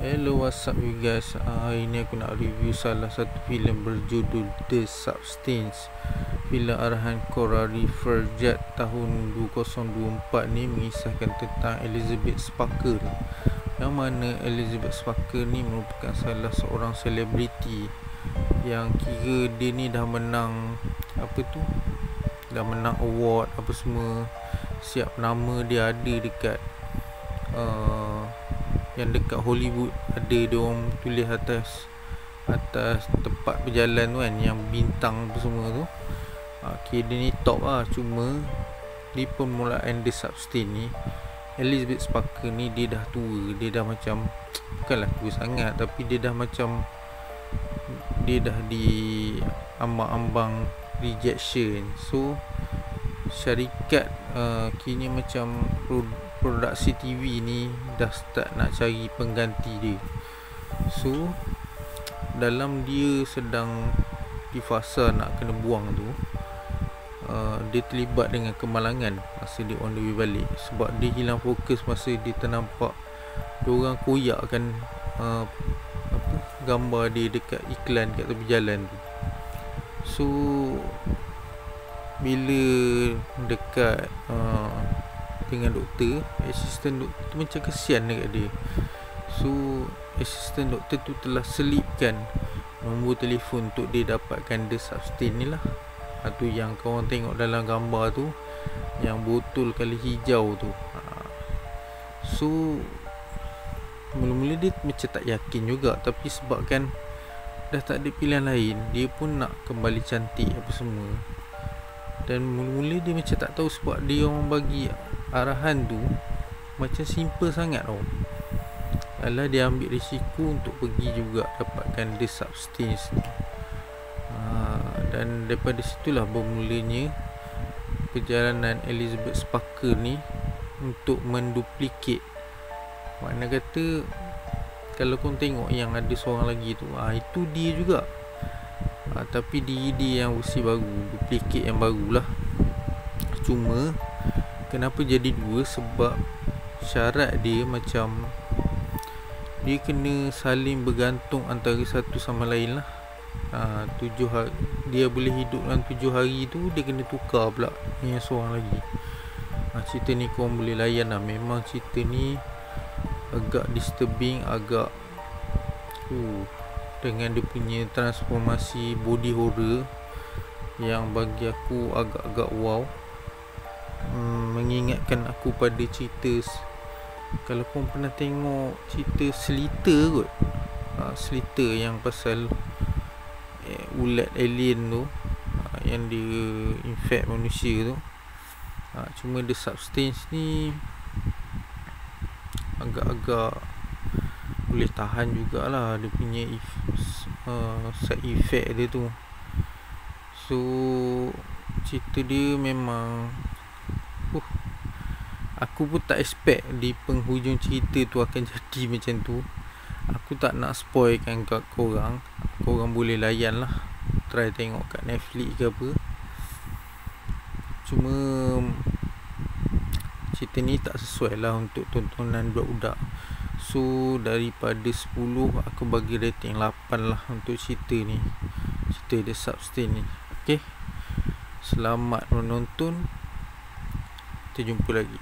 Hello, what's up you guys. Hari ni aku nak review salah satu filem berjudul The Substance. Filem arahan Cory Vergette tahun 2024 ni mengisahkan tentang Elizabeth Sparkle, yang mana Elizabeth Sparkle ni merupakan salah seorang selebriti yang kira dia ni dah menang dah menang award apa semua. Siap nama dia ada dekat yang dekat Hollywood, ada dia orang tulis atas tempat berjalan tu kan, yang bintang apa semua tu. Okay, dia ni top lah. Cuma di permulaan The Substance ni, Elizabeth Sparkle ni dia dah tua. Dia dah macam, bukanlah tua sangat, tapi dia dah macam, dia dah di ambang-ambang rejection. So syarikat kini macam produksi TV ni dah start nak cari pengganti dia. So dalam dia sedang di fasa nak kena buang tu, dia terlibat dengan kemalangan masa dia on the way balik. Sebab dia hilang fokus masa dia ternampak diorang koyakkan gambar dia dekat iklan kat tepi jalan tu. So bila dekat dengan doktor, asisten doktor tu macam kesian dekat dia. So asisten doktor tu telah selipkan nombor telefon untuk dia dapatkan The Substance ni lah. Tu yang korang tengok dalam gambar tu, yang botol kali hijau tu. So mula-mula dia macam tak yakin juga, tapi sebabkan dah tak ada pilihan lain, dia pun nak kembali cantik apa semua. Dan mula-mula dia macam tak tahu, sebab dia orang bagi arahan tu macam simple sangat tau. Alah, dia ambil risiko untuk pergi juga dapatkan The Substance ni. Dan daripada situlah bermulanya perjalanan Elizabeth Sparkle ni untuk menduplicate. Makna kata, kalau kau tengok yang ada seorang lagi tu, itu dia juga. Tapi dia yang versi baru, duplicate yang barulah. Cuma kenapa jadi dua? Sebab syarat dia macam dia kena saling bergantung antara satu sama lain lah. 7 hari dia boleh hidup dalam 7 hari tu, dia kena tukar pula yang seorang lagi. Cerita ni korang boleh layan lah. Memang cerita ni agak disturbing, agak dengan dia punya transformasi body horror yang bagi aku agak-agak wow. Mengingatkan aku pada cerita, kalau korang pernah tengok cerita Slither kot, Slither yang pasal ulat alien tu, yang dia infect manusia tu. Cuma The Substance ni agak-agak boleh tahan jugalah dia punya side effect dia tu. So cerita dia memang aku pun tak expect di penghujung cerita tu akan jadi macam tu. Aku tak nak spoilkan kat korang. Korang boleh layan lah, try tengok kat Netflix ke apa. Cuma cerita ni tak sesuai lah untuk tontonan budak-budak. So daripada 10 aku bagi rating 8 lah untuk cerita ni, cerita The Substance ni. Okay, selamat menonton. Kita jumpa lagi.